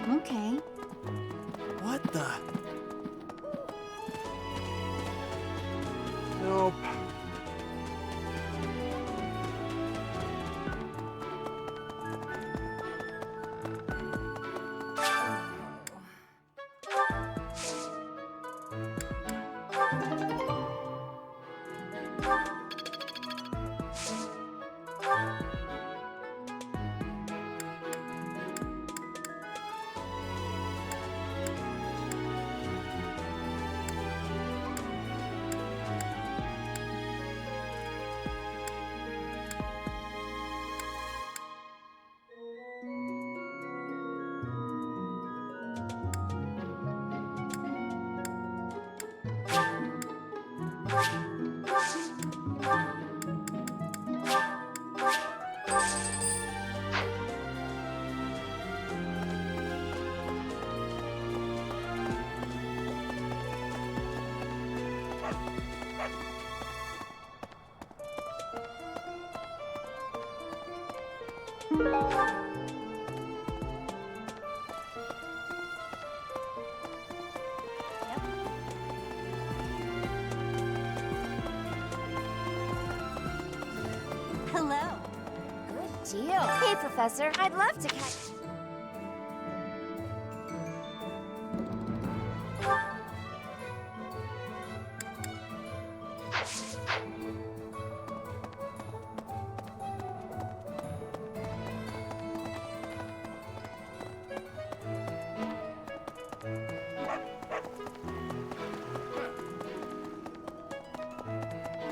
Okay. What the? Nope. Hello. Good deal. Hey, Professor. I'd love to catch...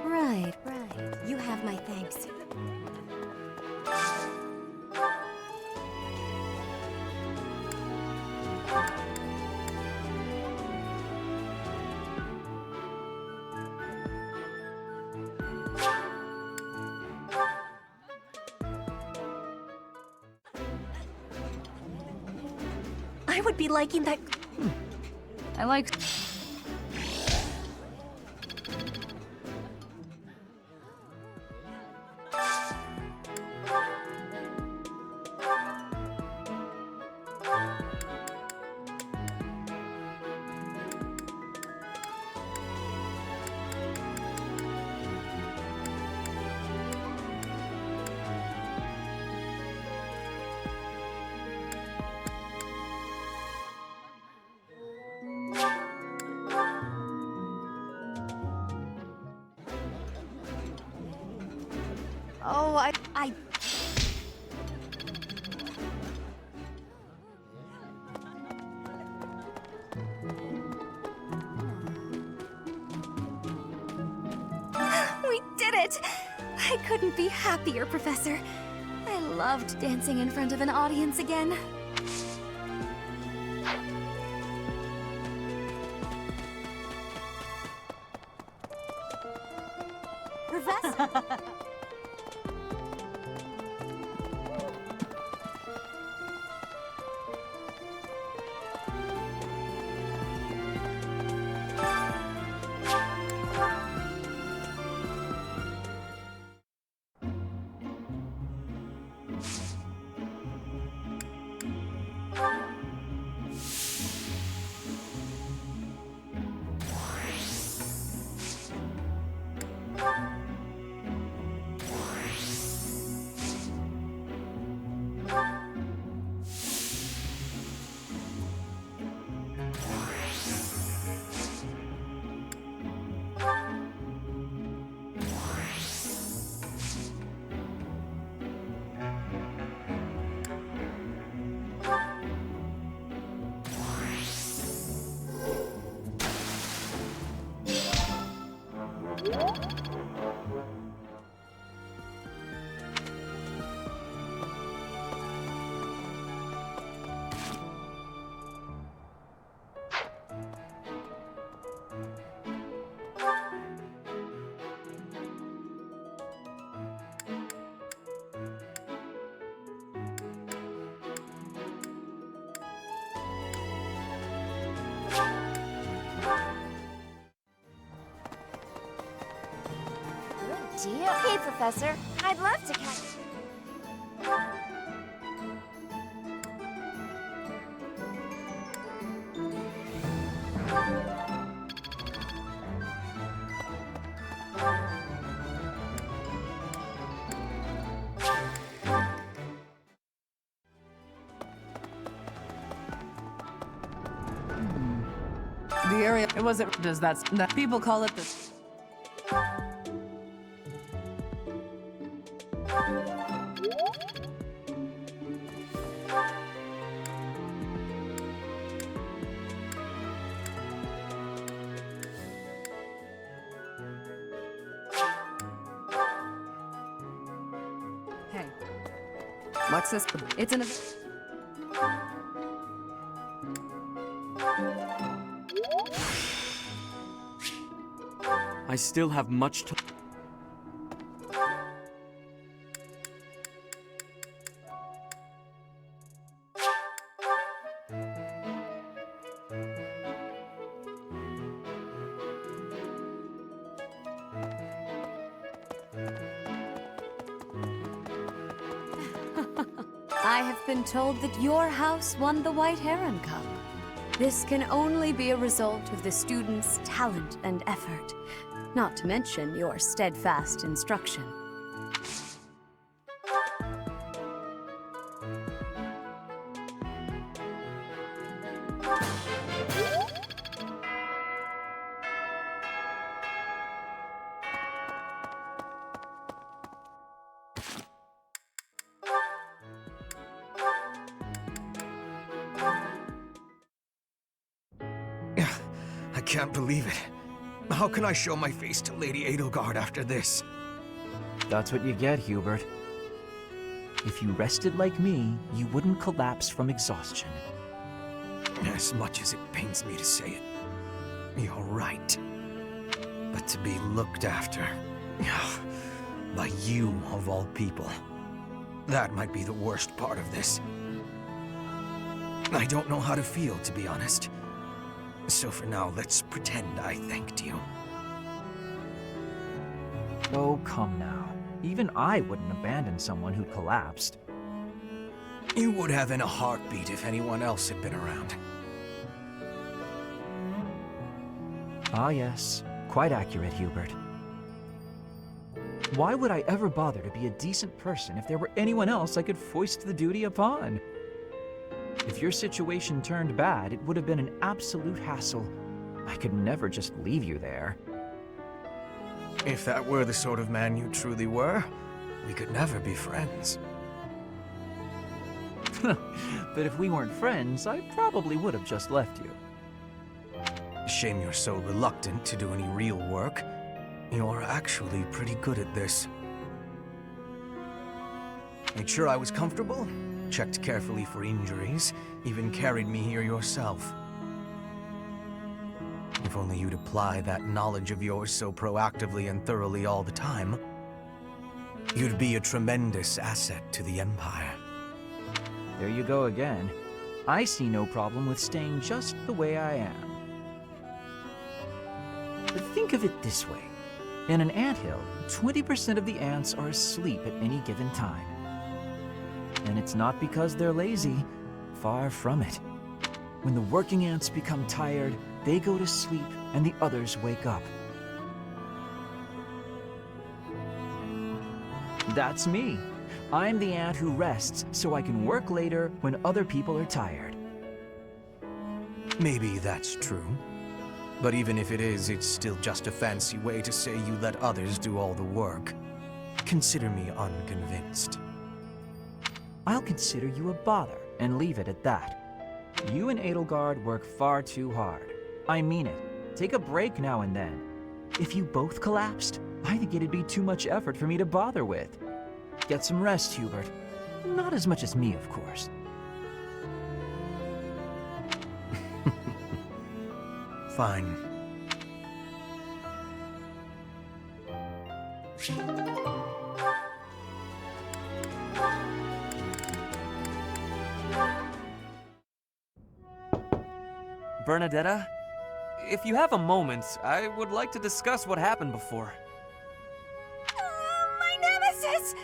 Right, right. You have my thanks. I would be liking that. I like. Oh, I. We did it! I couldn't be happier, Professor. I loved dancing in front of an audience again. Professor! Good deal. Hey, Professor. I'd love to catch... The area, it wasn't, does that, people call it the... Hey, what's this? It's an... I still have much to... I have been told that your house won the White Heron Cup. This can only be a result of the students' talent and effort, not to mention your steadfast instruction. I can't believe it. How can I show my face to Lady Edelgard after this? That's what you get, Hubert. If you rested like me, you wouldn't collapse from exhaustion. As much as it pains me to say it, you're right. But to be looked after by you of all people, that might be the worst part of this. I don't know how to feel, to be honest. So for now, let's pretend I thanked you. Oh, come now. Even I wouldn't abandon someone who collapsed. You would have in a heartbeat if anyone else had been around. Ah yes, quite accurate, Hubert. Why would I ever bother to be a decent person if there were anyone else I could foist the duty upon? If your situation turned bad, it would have been an absolute hassle. I could never just leave you there. If that were the sort of man you truly were, we could never be friends. But if we weren't friends, I probably would have just left you. Shame you're so reluctant to do any real work. You're actually pretty good at this. Made sure I was comfortable, checked carefully for injuries, even carried me here yourself. If only you'd apply that knowledge of yours so proactively and thoroughly all the time, you'd be a tremendous asset to the Empire. There you go again. I see no problem with staying just the way I am. But think of it this way. In an anthill, 20% of the ants are asleep at any given time. And it's not because they're lazy. Far from it. When the working ants become tired, they go to sleep and the others wake up. That's me. I'm the ant who rests so I can work later when other people are tired. Maybe that's true. But even if it is, it's still just a fancy way to say you let others do all the work. Consider me unconvinced. I'll consider you a bother and leave it at that. You and Edelgard work far too hard. I mean it. Take a break now and then. If you both collapsed, I think it'd be too much effort for me to bother with. Get some rest, Hubert. Not as much as me, of course. Fine. Bernadetta, if you have a moment, I would like to discuss what happened before. My nemesis!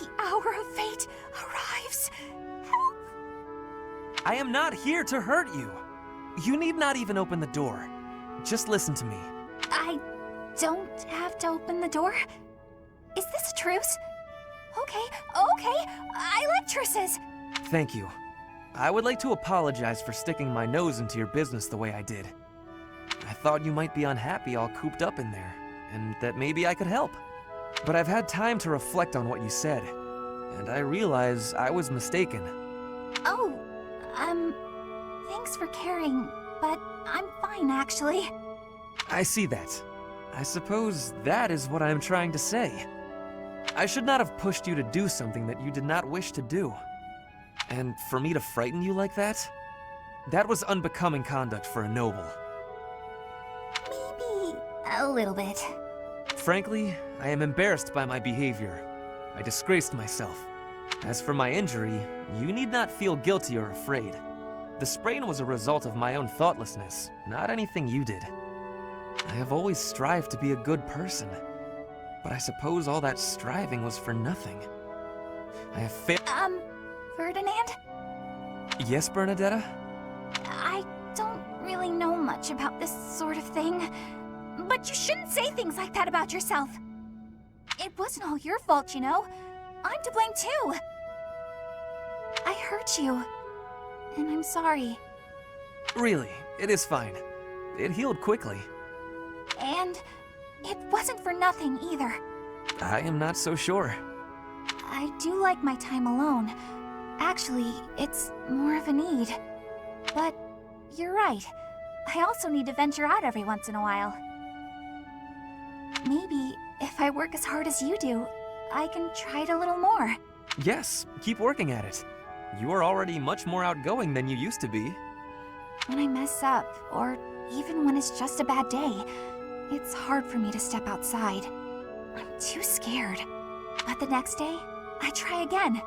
The hour of fate arrives. Help! I am not here to hurt you. You need not even open the door. Just listen to me. I don't have to open the door? Is this a truce? Okay, I like truces. Thank you. I would like to apologize for sticking my nose into your business the way I did. thought you might be unhappy all cooped up in there, and that maybe I could help. But I've had time to reflect on what you said, and I realize I was mistaken. Oh, thanks for caring, but I'm fine actually. I see that. I suppose that is what I'm trying to say. I should not have pushed you to do something that you did not wish to do. And for me to frighten you like that? That was unbecoming conduct for a noble. Maybe a little bit. Frankly, I am embarrassed by my behavior. I disgraced myself. As for my injury, you need not feel guilty or afraid. The sprain was a result of my own thoughtlessness, not anything you did. I have always strived to be a good person, but I suppose all that striving was for nothing. I have failed. Ferdinand? Yes, Bernadetta? I don't really know much about this sort of thing, but you shouldn't say things like that about yourself. It wasn't all your fault, you know. I'm to blame too. I hurt you, and I'm sorry. Really, it is fine. It healed quickly. And it wasn't for nothing either. I am not so sure. I do like my time alone. Actually, it's more of a need. But you're right. I also need to venture out every once in a while. Maybe if I work as hard as you do, I can try it a little more. Yes, keep working at it. You are already much more outgoing than you used to be. When I mess up, or even when it's just a bad day, it's hard for me to step outside. I'm too scared. But the next day, I try again,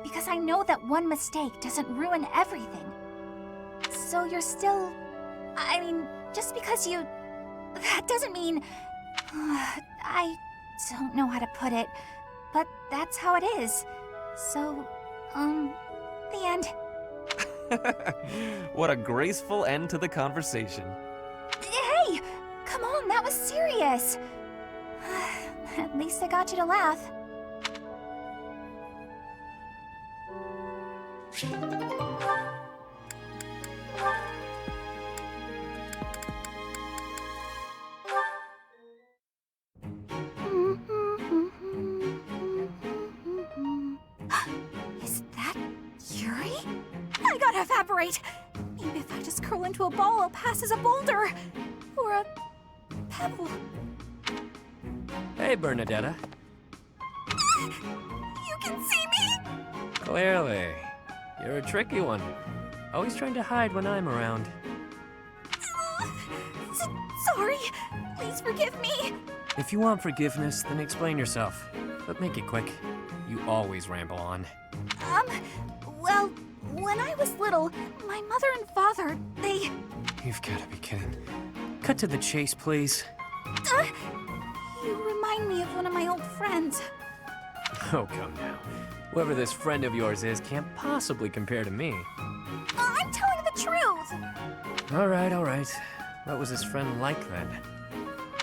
because I know that one mistake doesn't ruin everything. So you're still... I mean, just because you... That doesn't mean... I don't know how to put it, but that's how it is. So, the end. What a graceful end to the conversation. Hey! Come on, that was serious! At least I got you to laugh. Is that Yuri? I gotta evaporate! Maybe if I just curl into a ball, I'll pass as a boulder! Or a pebble. Hey, Bernadetta. You can see me? Clearly. You're a tricky one. Always trying to hide when I'm around. Sorry. Please forgive me. If you want forgiveness, then explain yourself. But make it quick. You always ramble on. Well, when I was little, my mother and father, they... You've got to be kidding. Cut to the chase, please. You remind me of one of my old friends. Oh, come now. Whoever this friend of yours is can't possibly compare to me. I'm telling the truth. All right, all right. What was this friend like then?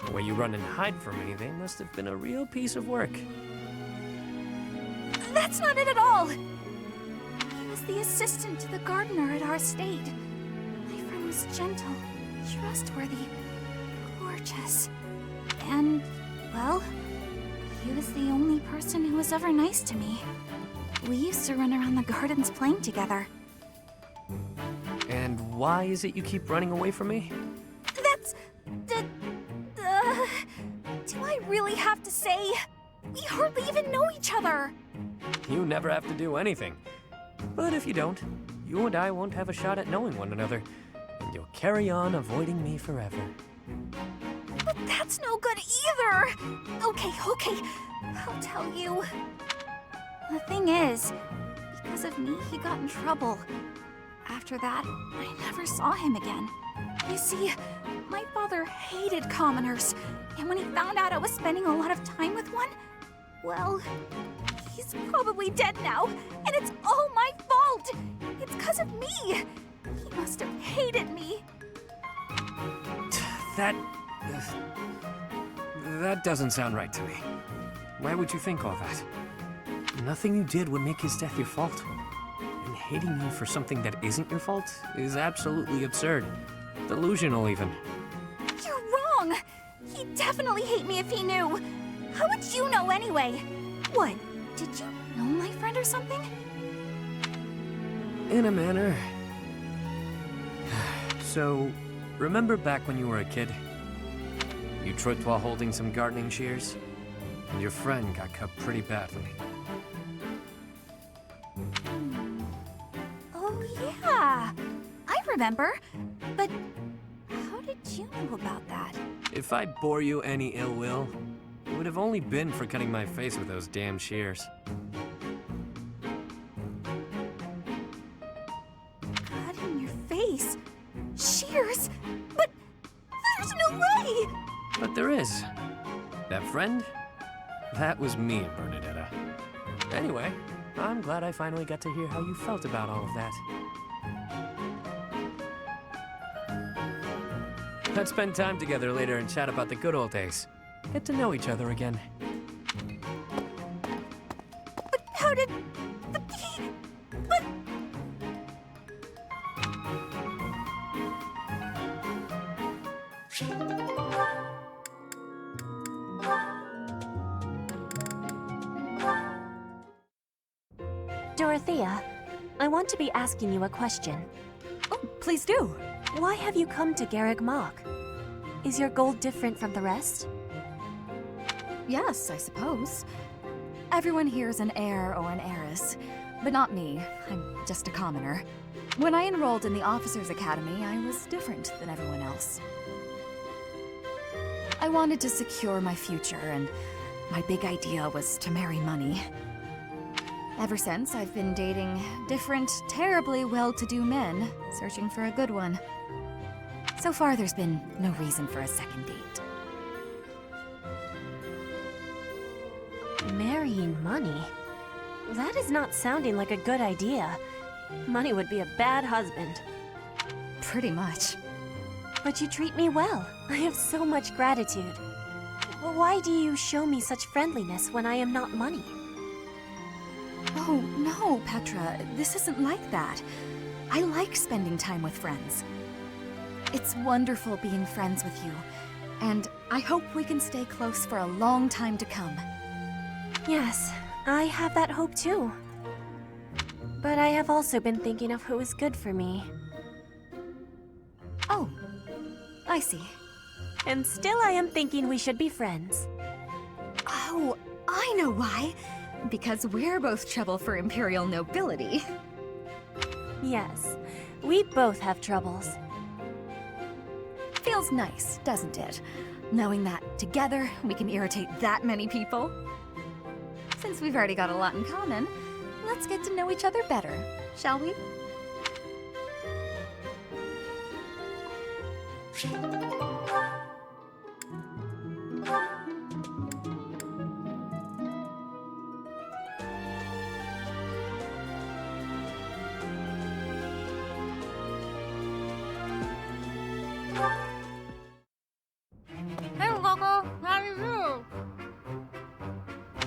The way you run and hide from me, they must have been a real piece of work. That's not it at all. He was the assistant to the gardener at our estate. My friend was gentle, trustworthy, gorgeous. And, well, he was the only person who was ever nice to me. We used to run around the gardens playing together. And why is it you keep running away from me? That's... do I really have to say? We hardly even know each other. You never have to do anything. But if you don't, you and I won't have a shot at knowing one another, and you'll carry on avoiding me forever. But that's no good either! Okay, I'll tell you. The thing is, because of me, he got in trouble. After that, I never saw him again. You see, my father hated commoners, and when he found out I was spending a lot of time with one, well, he's probably dead now, and it's all my fault! It's because of me! He must have hated me. That doesn't sound right to me. Why would you think all that? Nothing you did would make his death your fault. And hating you for something that isn't your fault is absolutely absurd. Delusional, even. wrong! He'd definitely hate me if he knew. How would you know anyway? What? Did you know my friend or something? In a manner. So, remember back when you were a kid? You tripped while holding some gardening shears, and your friend got cut pretty badly. Oh yeah, I remember. But how did you know about that? If I bore you any ill will, it would have only been for cutting my face with those damn shears. Cutting your face? Shears? But there's no way! But there is. That friend? That was me and Bernadetta. Anyway, I'm glad I finally got to hear how you felt about all of that. Let's spend time together later and chat about the good old days. Get to know each other again. But how did... But... Dorothea, I want to be asking you a question. Oh, please do. Why have you come to Garreg Mach? Is your goal different from the rest? Yes, I suppose. Everyone here is an heir or an heiress, but not me. I'm just a commoner. When I enrolled in the Officers' Academy, I was different than everyone else. I wanted to secure my future, and my big idea was to marry money. Ever since, I've been dating different, terribly well-to-do men, searching for a good one. So far, there's been no reason for a second date. Marrying money? That is not sounding like a good idea. Money would be a bad husband. Pretty much. But you treat me well. I have so much gratitude. Well, why do you show me such friendliness when I am not money? Oh, no, Petra. This isn't like that. I like spending time with friends. It's wonderful being friends with you, and I hope we can stay close for a long time to come. Yes, I have that hope too. But I have also been thinking of who is good for me. Oh, I see. And still I am thinking we should be friends. Oh, I know why. Because we're both trouble for Imperial nobility. Yes, we both have troubles. Feels nice, doesn't it? Knowing that together we can irritate that many people. Since we've already got a lot in common, let's get to know each other better, shall we?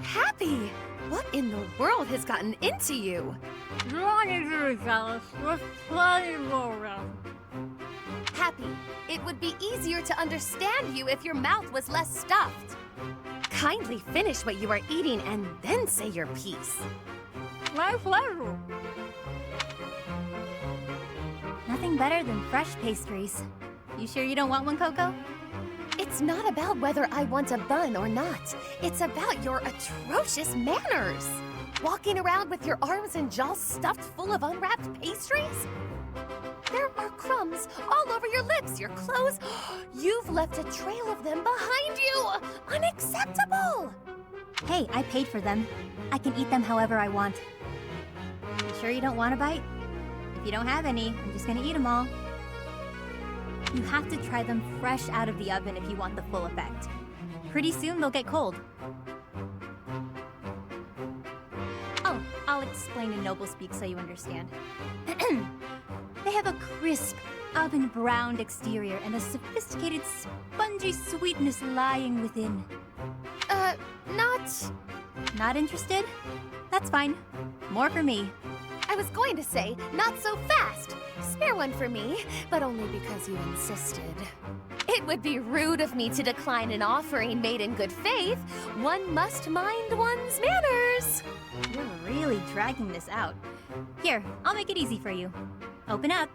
Happy! What in the world has gotten into you? Happy, it would be easier to understand you if your mouth was less stuffed. Kindly finish what you are eating and then say your piece. My pleasure. Nothing better than fresh pastries. You sure you don't want one, Coco? It's not about whether I want a bun or not. It's about your atrocious manners. Walking around with your arms and jaws stuffed full of unwrapped pastries? There are crumbs all over your lips, your clothes. You've left a trail of them behind you. Unacceptable! Hey, I paid for them. I can eat them however I want. You sure you don't want a bite? If you don't have any, I'm just gonna eat them all. You have to try them fresh out of the oven if you want the full effect. Pretty soon they'll get cold. Oh, I'll explain in noble speak so you understand. They have a crisp, oven-browned exterior and a sophisticated, spongy sweetness lying within. Not interested? That's fine. More for me. I was going to say, not so fast. Spare one for me, but only because you insisted. It It would be rude of me to decline an offering made in good faith. One must mind one's manners. You're really dragging this out. Here, I'll make it easy for you. Open up.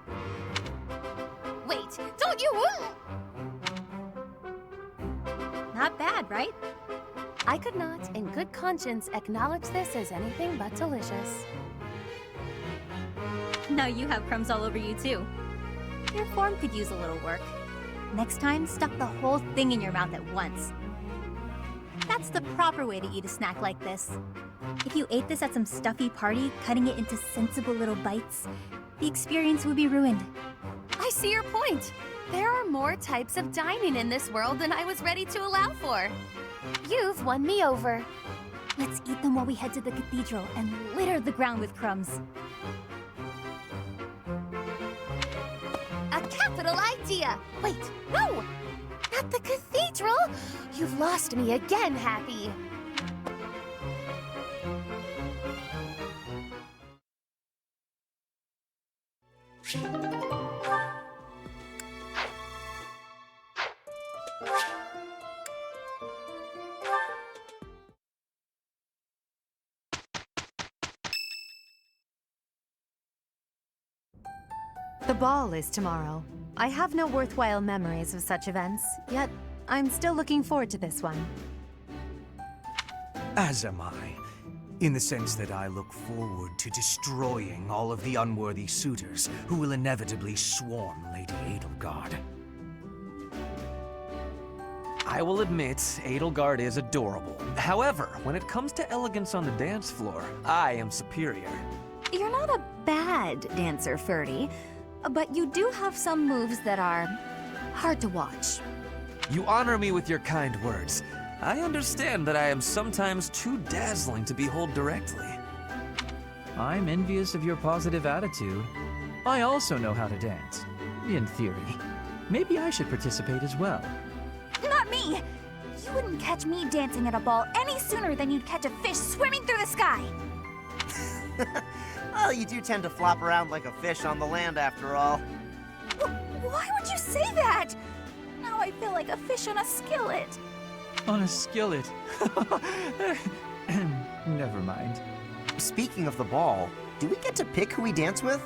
Wait, don't you... Not bad, right? I could not, in good conscience, acknowledge this as anything but delicious. Now you have crumbs all over you, too. Your form could use a little work. Next time, stuff the whole thing in your mouth at once. That's the proper way to eat a snack like this. If you ate this at some stuffy party, cutting it into sensible little bites, the experience would be ruined. I see your point. There are more types of dining in this world than I was ready to allow for. You've won me over. Let's eat them while we head to the cathedral and litter the ground with crumbs. A capital idea! Wait, no! At the cathedral? You've lost me again, Happy. The ball is tomorrow. I have no worthwhile memories of such events, yet I'm still looking forward to this one. As am I. In the sense that I look forward to destroying all of the unworthy suitors who will inevitably swarm Lady Edelgard. I will admit, Edelgard is adorable. However, when it comes to elegance on the dance floor, I am superior. You're not a bad dancer, Ferdy, but you do have some moves that are hard to watch. You honor me with your kind words. I understand that I am sometimes too dazzling to behold directly. I'm envious of your positive attitude. I also know how to dance, in theory. Maybe I should participate as well. Not me! You wouldn't catch me dancing at a ball any sooner than you'd catch a fish swimming through the sky! Well, you do tend to flop around like a fish on the land after all. Why would you say that? Now I feel like a fish on a skillet. On a skillet. Never mind. Speaking of the ball, do we get to pick who we dance with?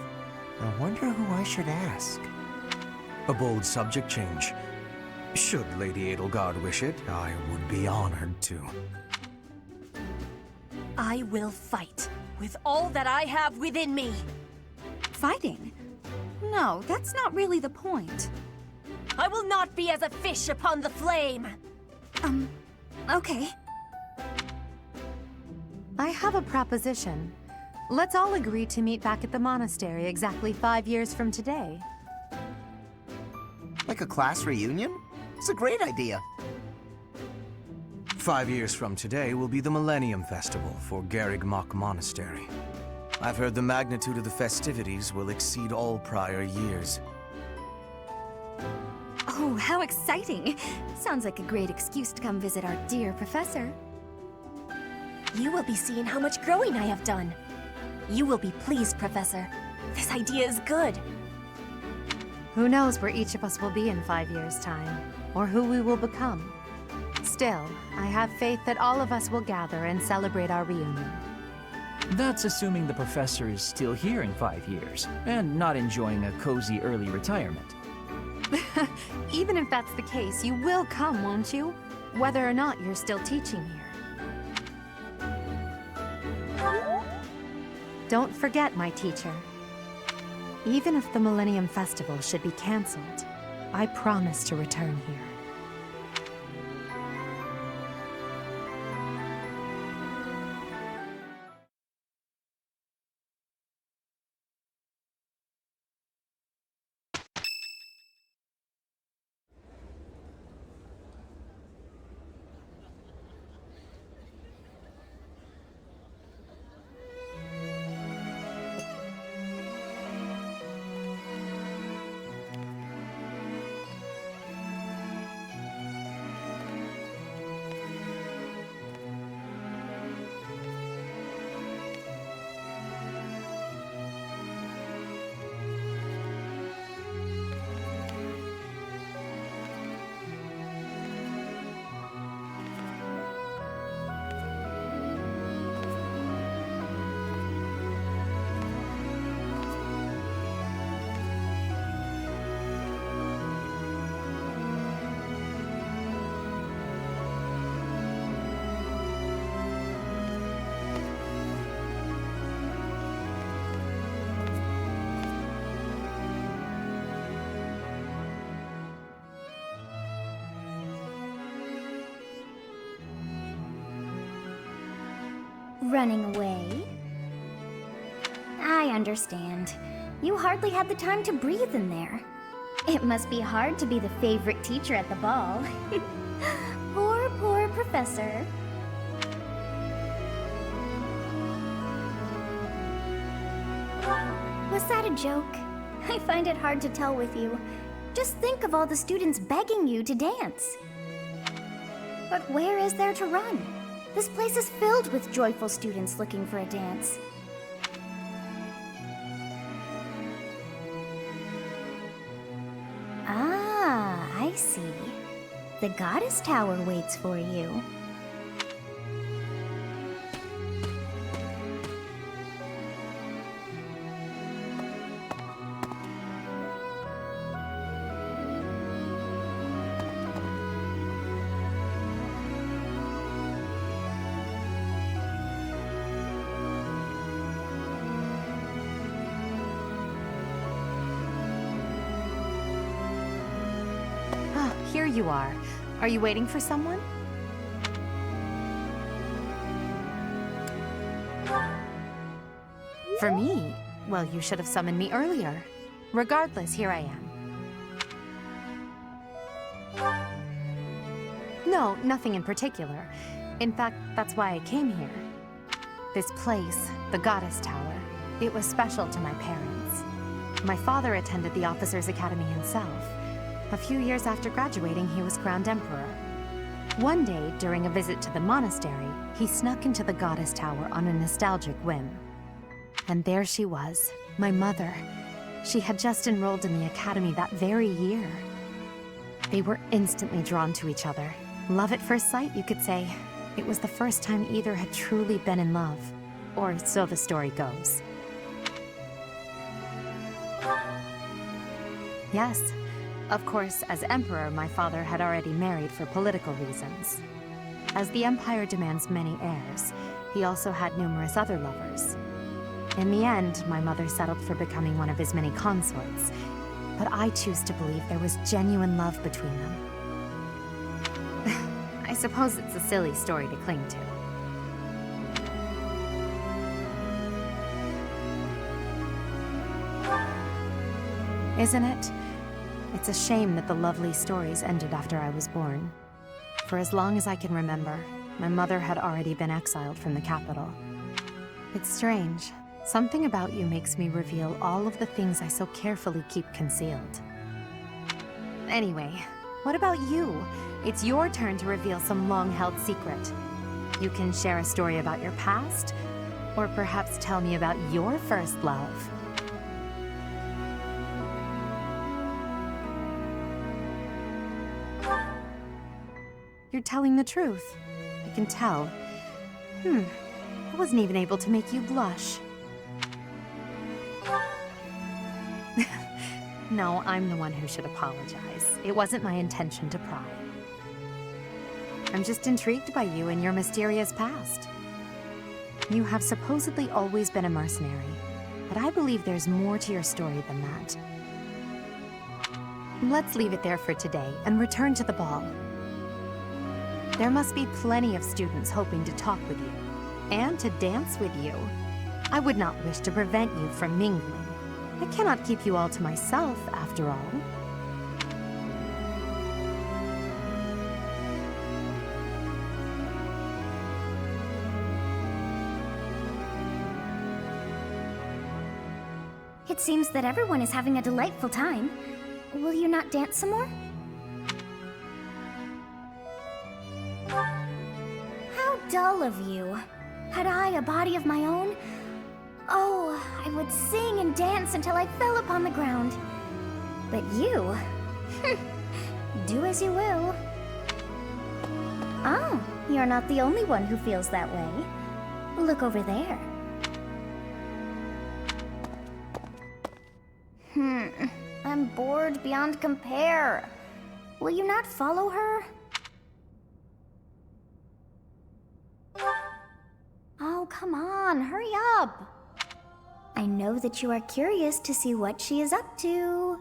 I wonder who I should ask. A bold subject change. Should Lady Edelgard wish it, I would be honored to. I will fight with all that I have within me. Fighting? No, that's not really the point. I will not be as a fish upon the flame. Okay. I have a proposition. Let's all agree to meet back at the monastery exactly 5 years from today. Like a class reunion? It's a great idea. 5 years from today will be the Millennium Festival for Garrigmach Monastery. I've heard the magnitude of the festivities will exceed all prior years. Oh, how exciting! Sounds like a great excuse to come visit our dear professor. You will be seeing how much growing I have done. You will be pleased, Professor. This idea is good. Who knows where each of us will be in 5 years' time, or who we will become. Still, I have faith that all of us will gather and celebrate our reunion. That's assuming the professor is still here in 5 years, and not enjoying a cozy early retirement. Even if that's the case, you will come, won't you? Whether or not you're still teaching here. Don't forget, my teacher. Even if the Millennium Festival should be cancelled, I promise to return here. Running away? I understand. You hardly had the time to breathe in there. It must be hard to be the favorite teacher at the ball. Poor professor. Was that a joke? I find it hard to tell with you. Just think of all the students begging you to dance. But where is there to run? This place is filled with joyful students looking for a dance. Ah, I see. The Goddess Tower waits for you. Here you are. Are you waiting for someone? For me? Well, you should have summoned me earlier. Regardless, here I am. No, nothing in particular. In fact, that's why I came here. This place, the Goddess Tower, it was special to my parents. My father attended the Officers' Academy himself. A few years after graduating, he was crowned emperor. One day, during a visit to the monastery, he snuck into the Goddess Tower on a nostalgic whim. And there she was, my mother. She had just enrolled in the academy that very year. They were instantly drawn to each other. Love at first sight, you could say. It was the first time either had truly been in love. Or so the story goes. Yes. Of course, as emperor, my father had already married for political reasons. As the empire demands many heirs, he also had numerous other lovers. In the end, my mother settled for becoming one of his many consorts, but I choose to believe there was genuine love between them. I suppose it's a silly story to cling to. Isn't it? It's a shame that the lovely stories ended after I was born. For as long as I can remember, my mother had already been exiled from the capital. It's strange. Something about you makes me reveal all of the things I so carefully keep concealed. Anyway, what about you? It's your turn to reveal some long-held secret. You can share a story about your past, or perhaps tell me about your first love. You're telling the truth. I can tell. I wasn't even able to make you blush. No, I'm the one who should apologize. It wasn't my intention to pry. I'm just intrigued by you and your mysterious past. You have supposedly always been a mercenary, but I believe there's more to your story than that. Let's leave it there for today and return to the ball. There must be plenty of students hoping to talk with you, and to dance with you. I would not wish to prevent you from mingling. I cannot keep you all to myself, after all. It seems that everyone is having a delightful time. Will you not dance some more? How dull of you. Had I a body of my own? Oh, I would sing and dance until I fell upon the ground. But you... do as you will. Oh, you're not the only one who feels that way. Look over there. I'm bored beyond compare. Will you not follow her? Oh, come on, hurry up. I know that you are curious to see what she is up to.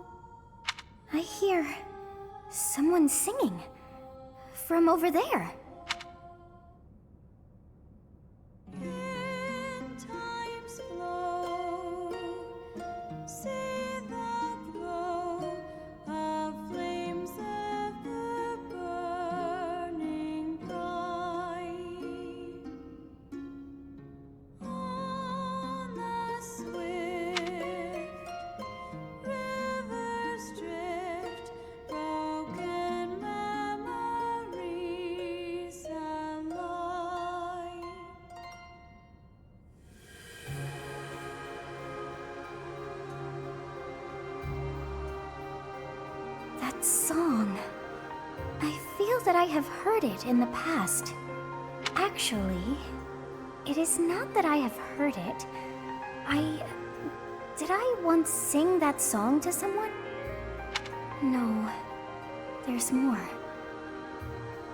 I hear someone singing from over there. That song. I feel that I have heard it in the past. Actually, it is not that I have heard it. Did I once sing that song to someone? No. There's more.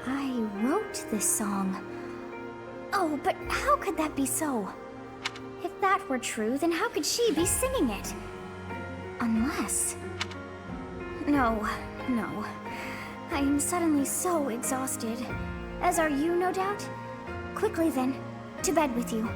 I wrote this song. Oh, but how could that be so? If that were true, then how could she be singing it? Unless... No. I am suddenly so exhausted. As are you, no doubt? Quickly then, to bed with you.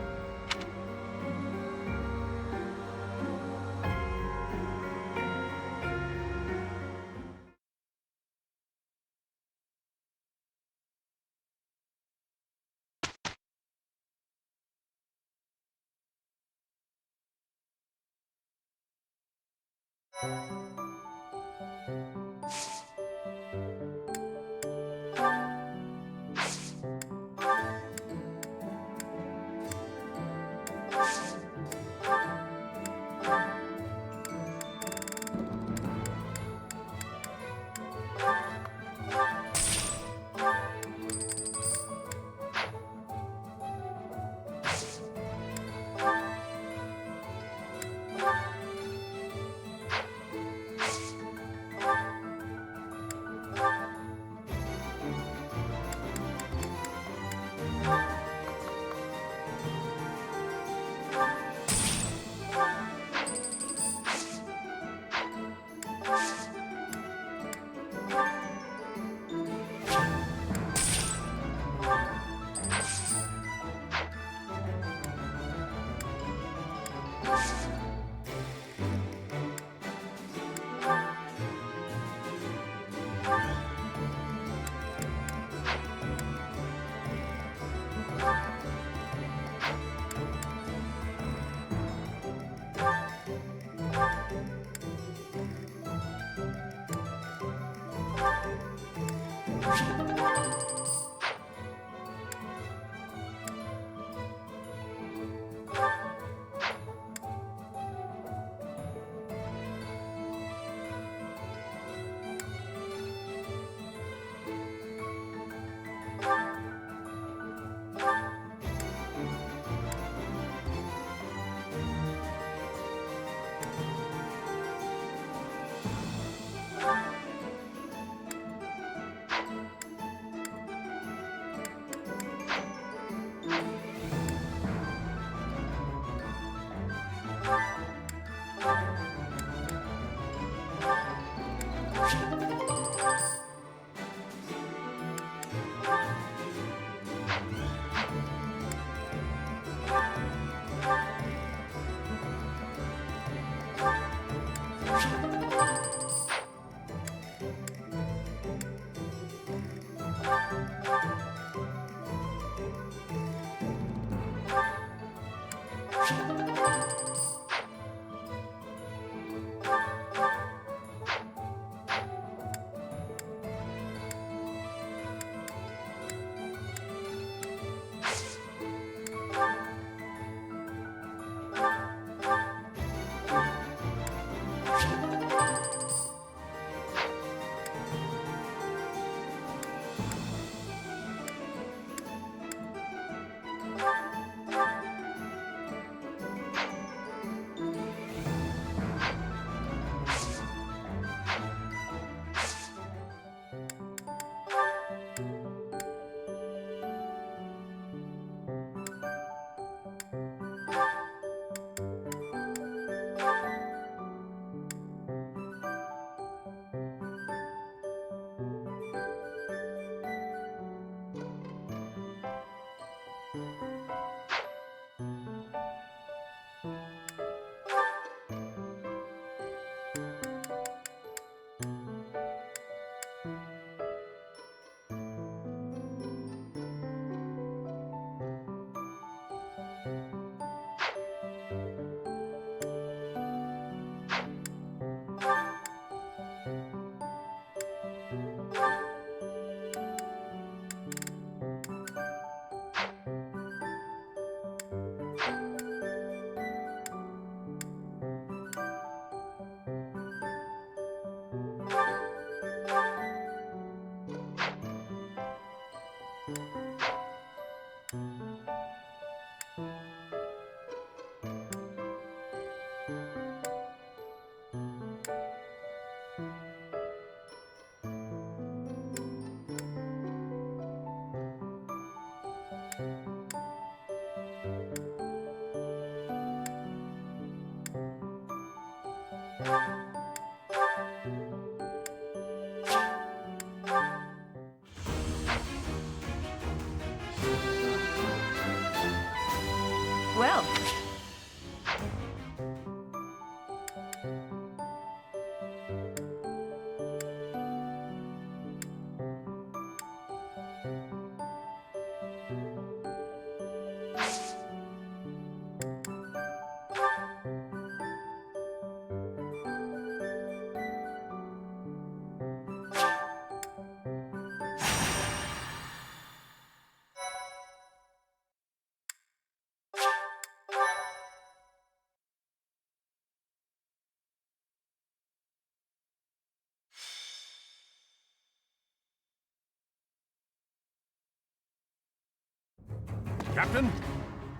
Captain?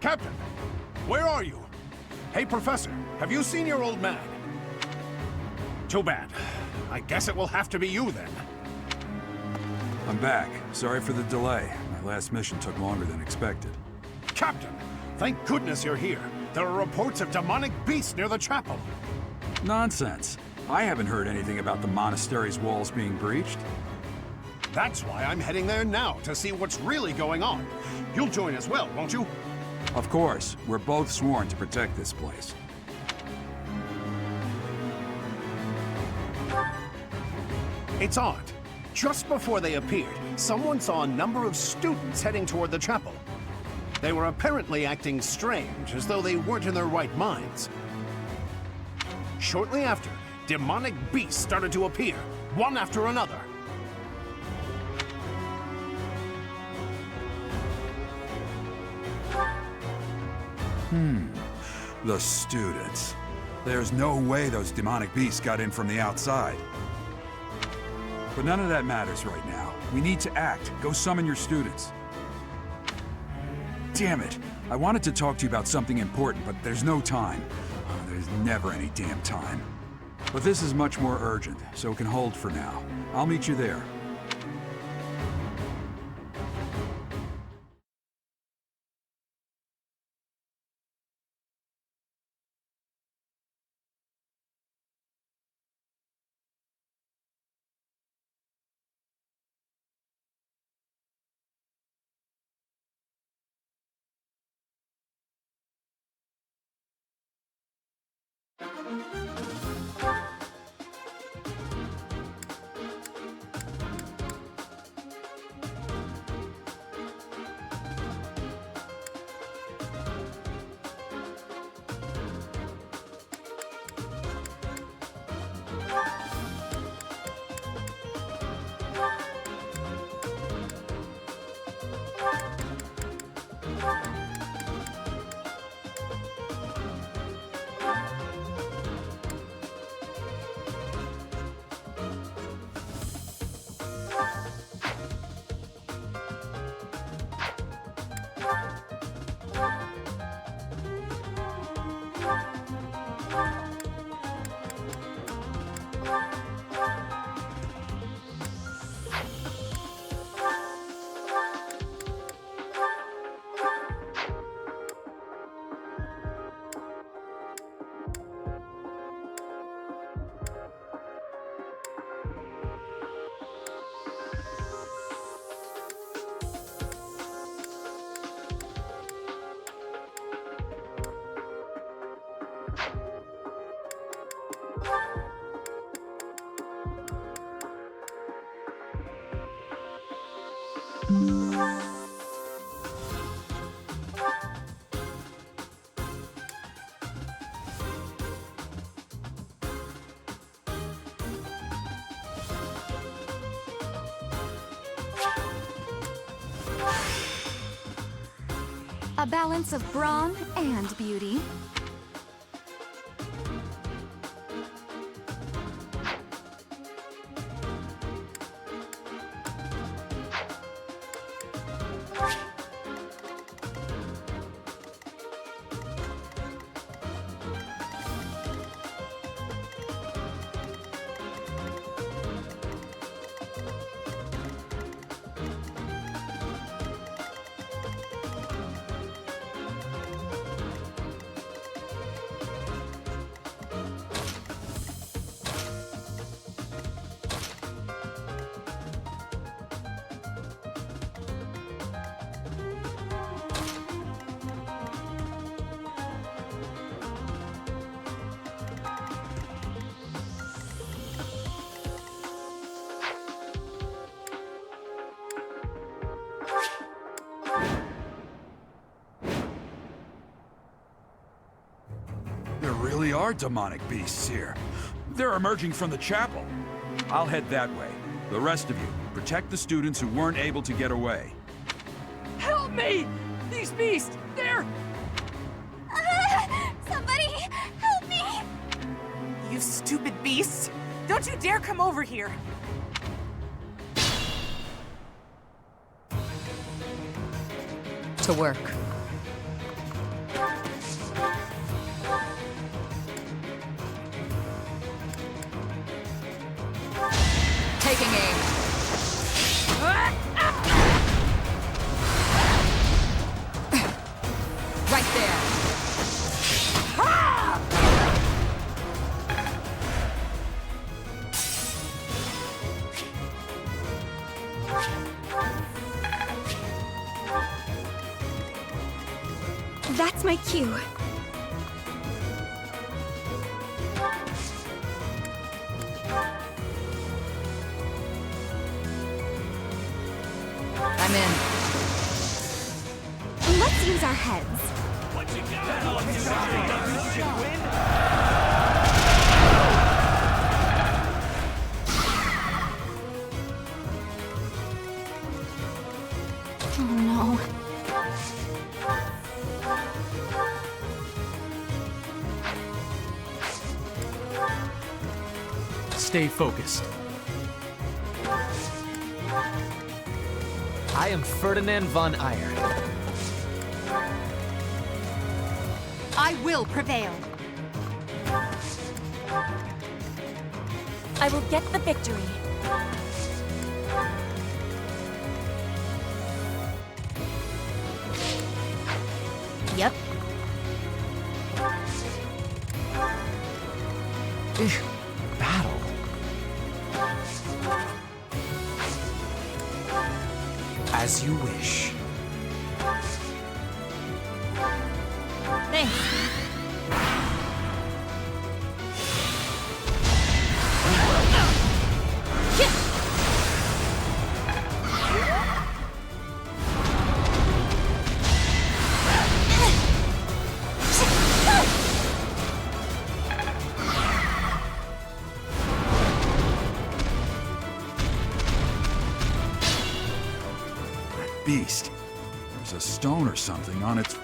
Captain! Where are you? Hey, Professor, have you seen your old man? Too bad. I guess it will have to be you then. I'm back. Sorry for the delay. My last mission took longer than expected. Captain! Thank goodness you're here. There are reports of demonic beasts near the chapel. Nonsense. I haven't heard anything about the monastery's walls being breached. That's why I'm heading there now, to see what's really going on. You'll join as well, won't you? Of course. We're both sworn to protect this place. It's odd. Just before they appeared, someone saw a number of students heading toward the chapel. They were apparently acting strange, as though they weren't in their right minds. Shortly after, demonic beasts started to appear, one after another. The students. There's no way those demonic beasts got in from the outside. But none of that matters right now. We need to act. Go summon your students. Damn it. I wanted to talk to you about something important, but there's no time. There's never any damn time. But this is much more urgent, so it can hold for now. I'll meet you there. A balance of brawn and beauty. There really are demonic beasts here. They're emerging from the chapel. I'll head that way. The rest of you, protect the students who weren't able to get away. Help me! These beasts, they're... Somebody, help me! You stupid beasts! Don't you dare come over here! To work. taking aim. Right there. That's my cue. I'm in. Let's use our heads. Oh no. Stay focused. I am Ferdinand von Ayer. I will prevail. I will get the victory. Yep. Battle. As you wish. Thanks. Beast. There's a stone or something on its...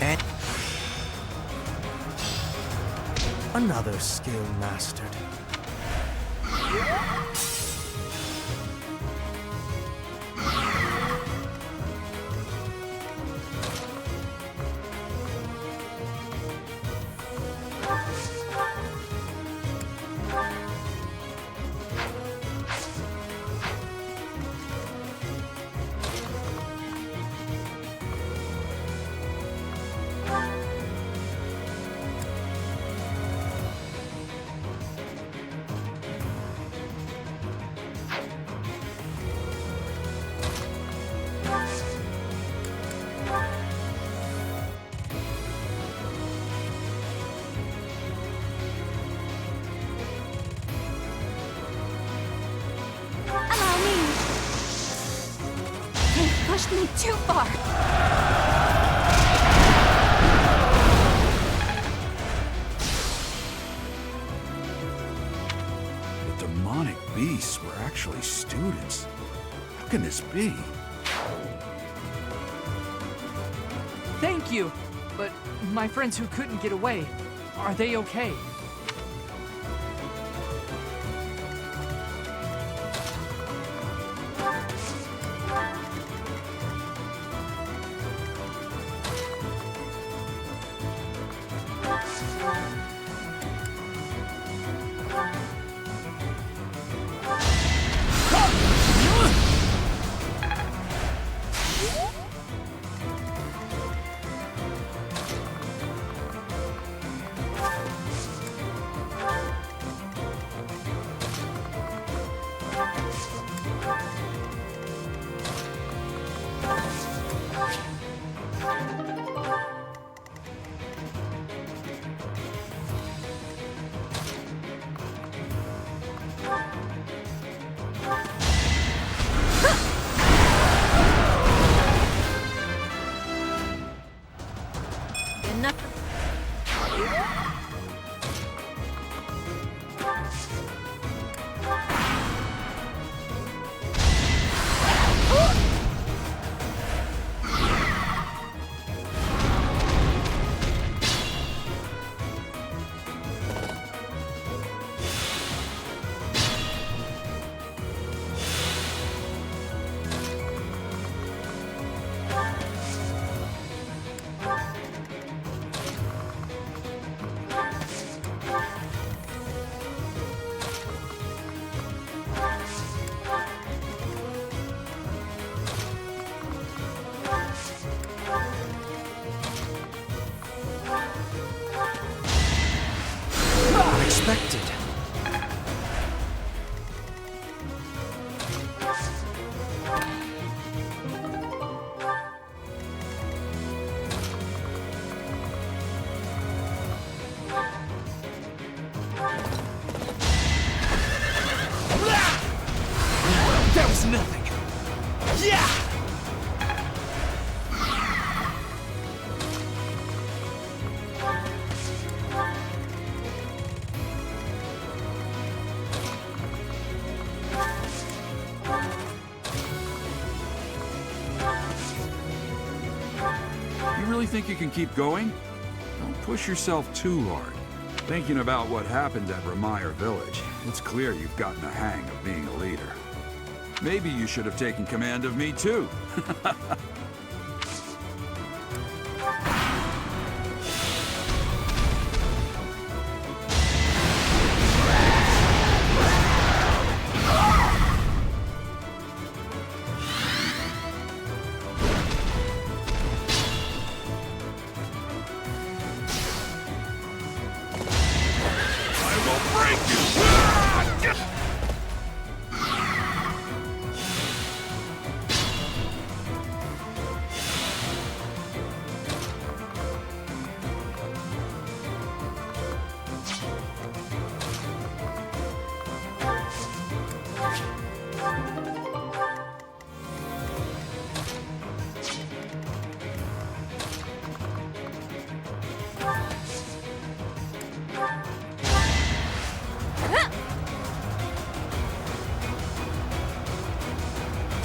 And another skill mastered. Allow me. They've pushed me too far. The demonic beasts were actually students. How can this be? Thank you! But my friends who couldn't get away, are they okay? Unexpected. That was nothing. Yeah! You really think you can keep going? Don't push yourself too hard. Thinking about what happened at Ramire Village, it's clear you've gotten the hang of being a leader. Maybe you should have taken command of me too.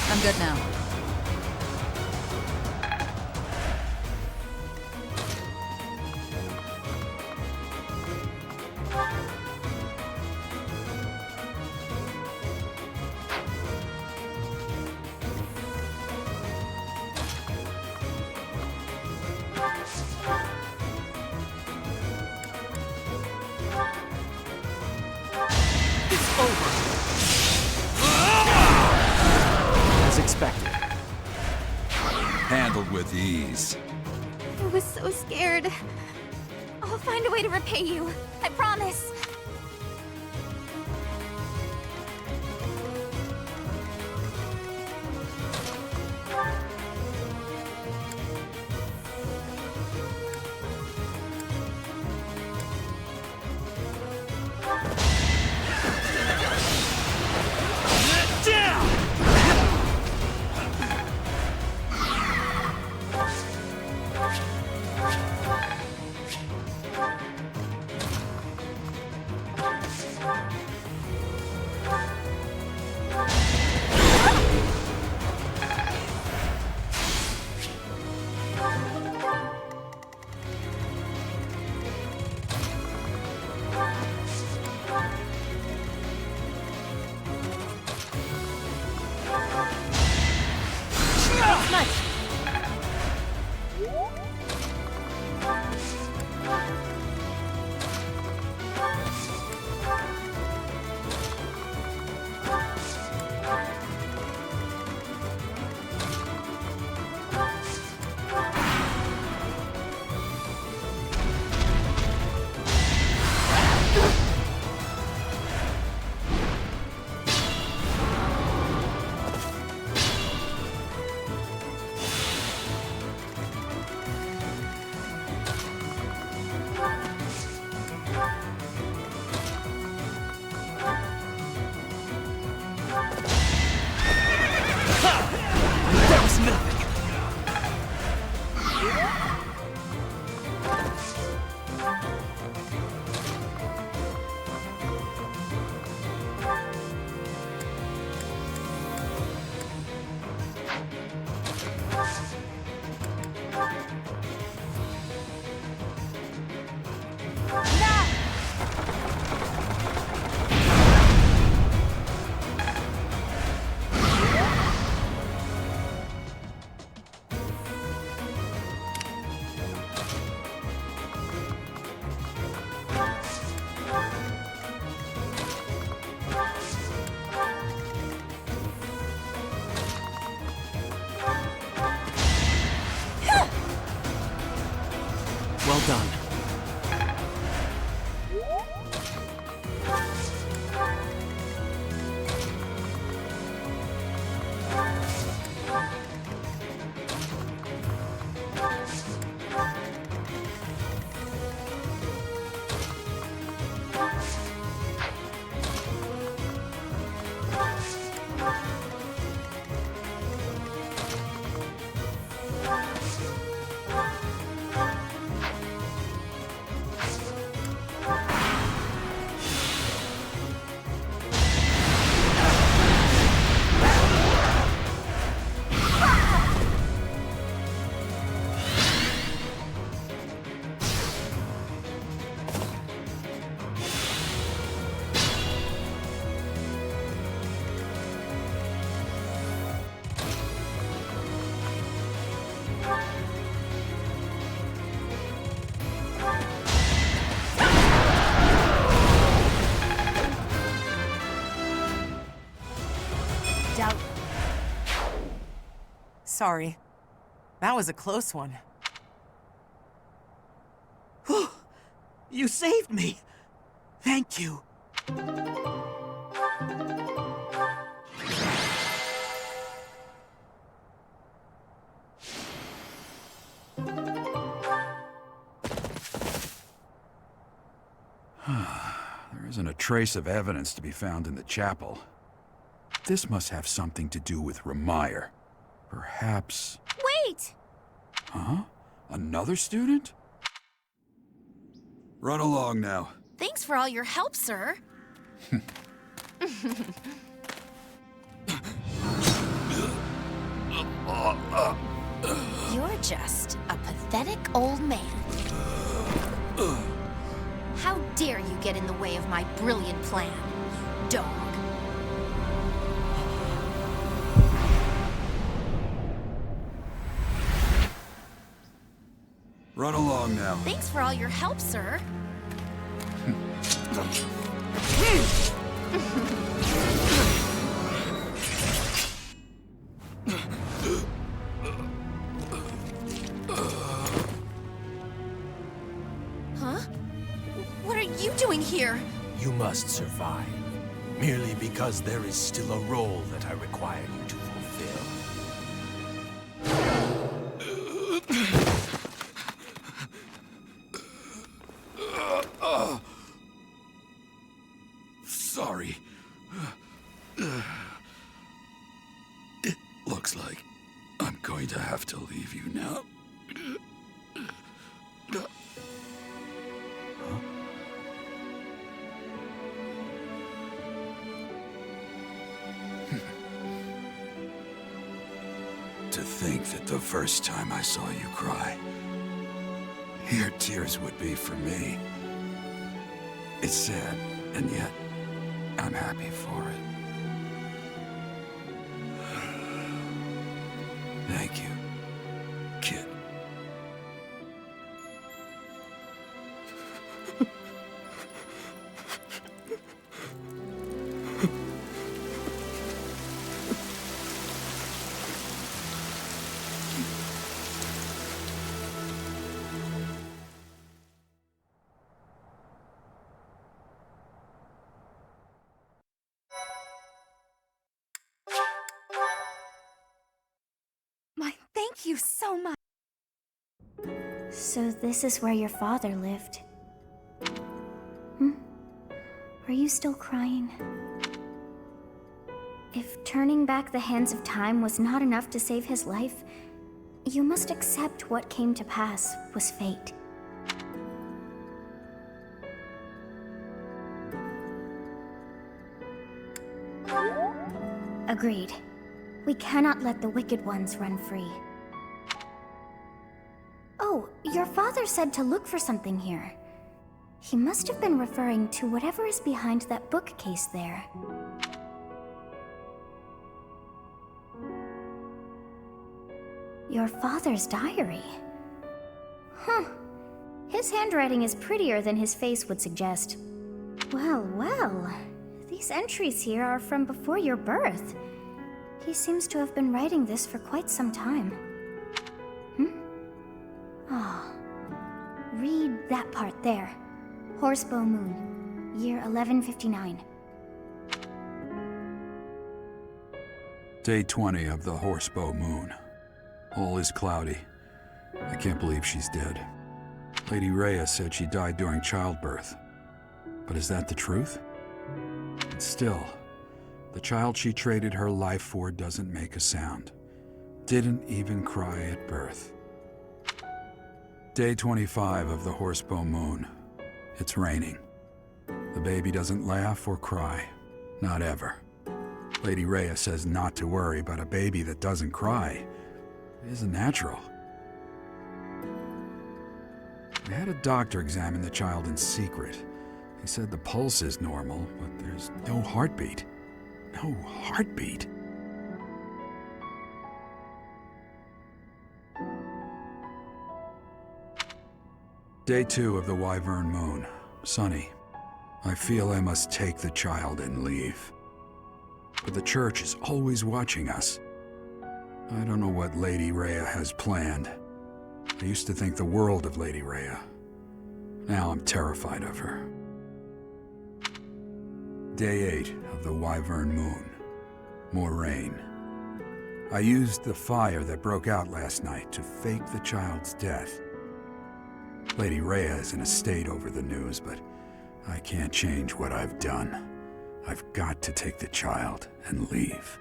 I'm good now. It's over. As expected. Handled with ease. I was so scared. I'll find a way to repay you. I promise. done. Doubt. Sorry. That was a close one. You saved me! Thank you. There isn't a trace of evidence to be found in the chapel. This must have something to do with Remire. Perhaps... Wait! Huh? Another student? Run along now. Thanks for all your help, sir. You're just a pathetic old man. How dare you get in the way of my brilliant plan, dog? Run along now. Thanks for all your help, sir. Huh? What are you doing here? You must survive, merely because there is still a role that I require you to fulfill. Sorry. It looks like I'm going to have to leave you now. To think that the first time I saw you cry, your tears would be for me. It's sad, and yet I'm happy for it. Thank you, kid. Thank you so much. So this is where your father lived. Are you still crying? If turning back the hands of time was not enough to save his life, you must accept what came to pass was fate. Agreed. We cannot let the wicked ones run free. Oh, your father said to look for something here. He must have been referring to whatever is behind that bookcase there. Your father's diary. Huh. His handwriting is prettier than his face would suggest. Well, well. These entries here are from before your birth. He seems to have been writing this for quite some time. Oh. read that part there. Horsebow Moon, year 1159. Day 20 of the Horsebow Moon. All is cloudy. I can't believe she's dead. Lady Rhea said she died during childbirth. But is that the truth? And still, the child she traded her life for doesn't make a sound. Didn't even cry at birth. Day 25 of the Horsebow Moon. It's raining. The baby doesn't laugh or cry. Not ever. Lady Rhea says not to worry, but a baby that doesn't cry isn't natural. I had a doctor examine the child in secret. He said the pulse is normal, but there's no heartbeat. No heartbeat. Day 2 of the Wyvern Moon. Sunny. I feel I must take the child and leave. But the church is always watching us. I don't know what Lady Rhea has planned. I used to think the world of Lady Rhea. Now I'm terrified of her. Day 8 of the Wyvern Moon. More rain. I used the fire that broke out last night to fake the child's death. Lady Rhea is in a state over the news, but I can't change what I've done. I've got to take the child and leave.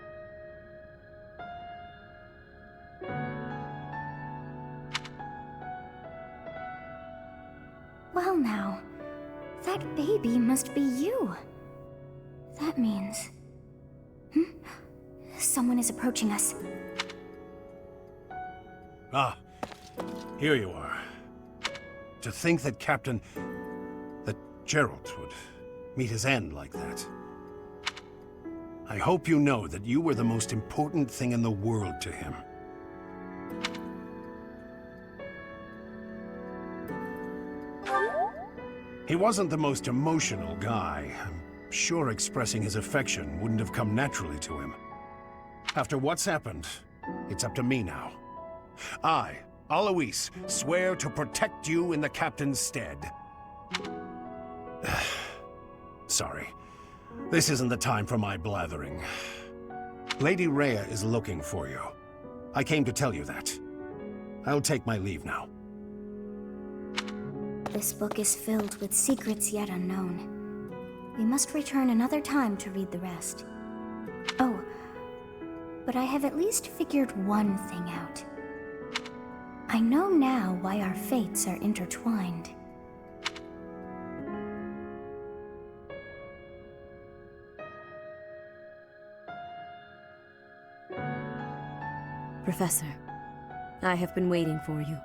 Well now, that baby must be you. That means... Someone is approaching us. Ah, here you are. To think that that Geralt would meet his end like that. I hope you know that you were the most important thing in the world to him. He wasn't the most emotional guy. I'm sure expressing his affection wouldn't have come naturally to him. After what's happened, it's up to me now. I, Alois, swear to protect you in the captain's stead. Sorry. This isn't the time for my blathering. Lady Rhea is looking for you. I came to tell you that. I'll take my leave now. This book is filled with secrets yet unknown. We must return another time to read the rest. Oh, but I have at least figured one thing out. I know now why our fates are intertwined. Professor, I have been waiting for you.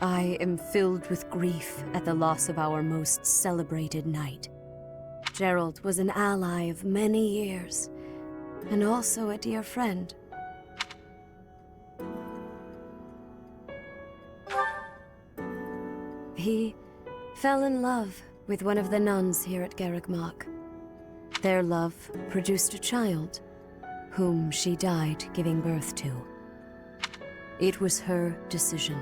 I am filled with grief at the loss of our most celebrated knight. Gerald was an ally of many years, and also a dear friend. He fell in love with one of the nuns here at Garreg-Mach. Their love produced a child, whom she died giving birth to. It was her decision.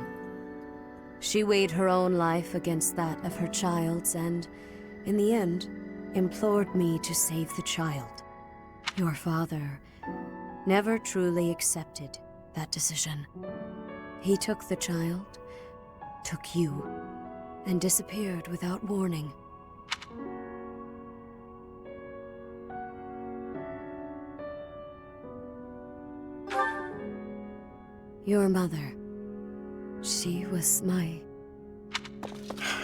She weighed her own life against that of her child's and, in the end, implored me to save the child. Your father never truly accepted that decision. He took the child, took you, and disappeared without warning. Your mother, she was my...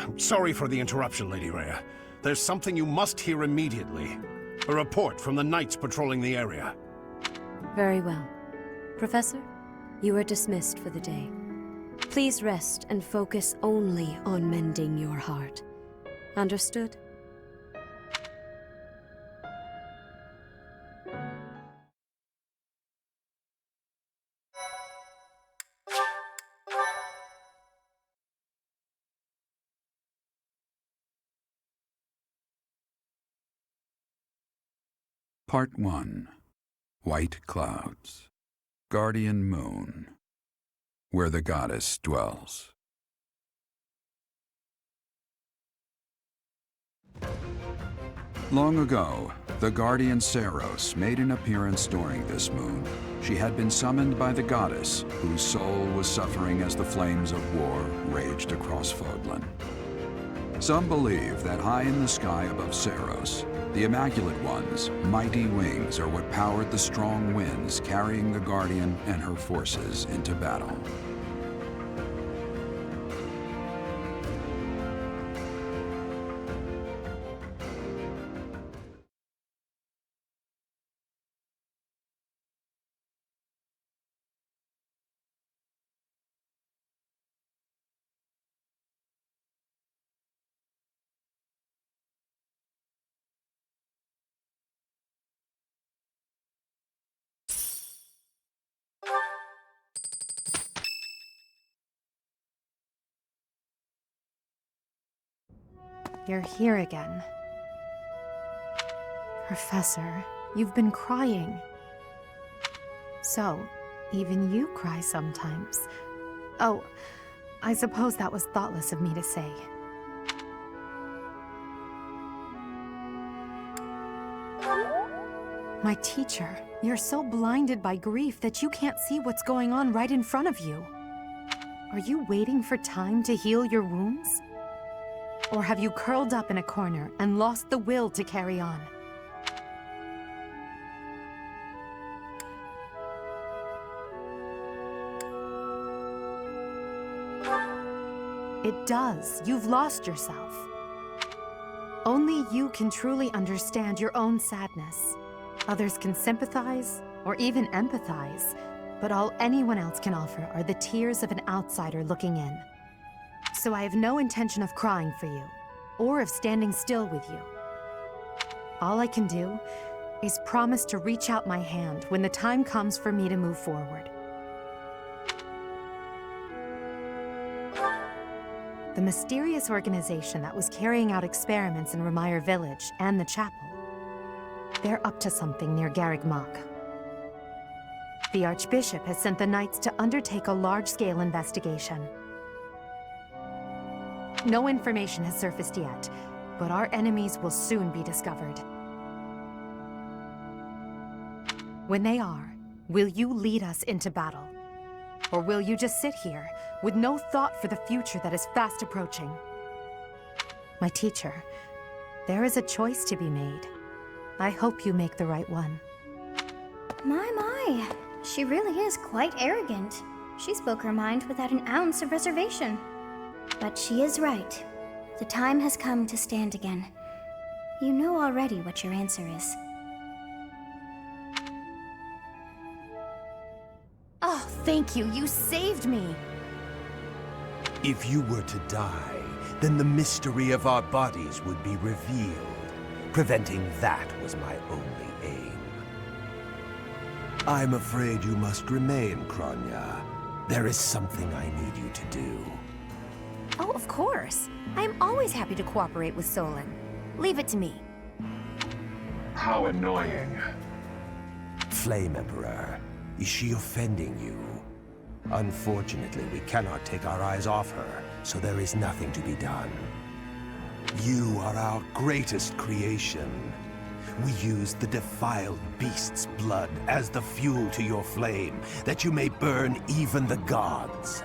I'm sorry for the interruption, Lady Rhea. There's something you must hear immediately. A report from the knights patrolling the area. Very well. Professor, you are dismissed for the day. Please rest and focus only on mending your heart. Understood? Part 1. White Clouds. Guardian Moon. Where the goddess dwells. Long ago, the guardian Saros made an appearance during this moon. She had been summoned by the goddess, whose soul was suffering as the flames of war raged across Fodlan. Some believe that high in the sky above Saros, the Immaculate One's mighty wings are what powered the strong winds carrying the Guardian and her forces into battle. You're here again. Professor, you've been crying. So, even you cry sometimes. Oh, I suppose that was thoughtless of me to say. My teacher, you're so blinded by grief that you can't see what's going on right in front of you. Are you waiting for time to heal your wounds? Or have you curled up in a corner and lost the will to carry on? It does. You've lost yourself. Only you can truly understand your own sadness. Others can sympathize, or even empathize, but all anyone else can offer are the tears of an outsider looking in. So I have no intention of crying for you, or of standing still with you. All I can do is promise to reach out my hand when the time comes for me to move forward. The mysterious organization that was carrying out experiments in Remire Village and the chapel, they're up to something near Garreg Mach. The Archbishop has sent the Knights to undertake a large-scale investigation. No information has surfaced yet, but our enemies will soon be discovered. When they are, will you lead us into battle? Or will you just sit here, with no thought for the future that is fast approaching? My teacher, there is a choice to be made. I hope you make the right one. My. She really is quite arrogant. She spoke her mind without an ounce of reservation. But she is right. The time has come to stand again. You know already what your answer is. Oh, thank you. You saved me. If you were to die, then the mystery of our bodies would be revealed. Preventing that was my only aim. I'm afraid you must remain, Kronya. There is something I need you to do. Oh, of course. I am always happy to cooperate with Solon. Leave it to me. How annoying. Flame Emperor, is she offending you? Unfortunately, we cannot take our eyes off her, so there is nothing to be done. You are our greatest creation. We use the defiled beast's blood as the fuel to your flame, that you may burn even the gods.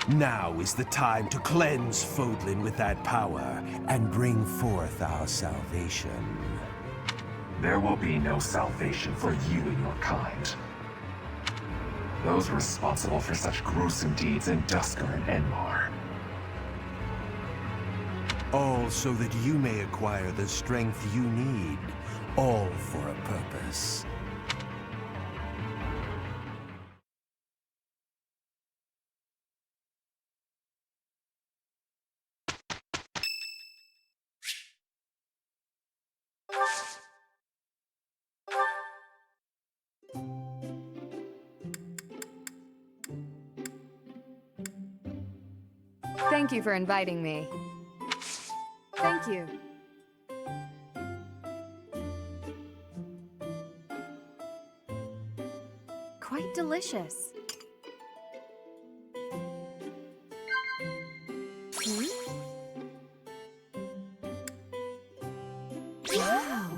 Now is the time to cleanse Fodlan with that power and bring forth our salvation. There will be no salvation for you and your kind. Those responsible for such gruesome deeds in Dusker and Enmar. All so that you may acquire the strength you need, all for a purpose. Thank you for inviting me. Thank you. Quite delicious. Wow.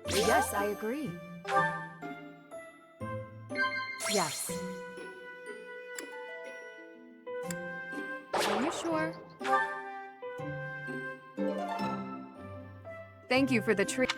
Yes, I agree. Yes. Are you sure? Thank you for the treat.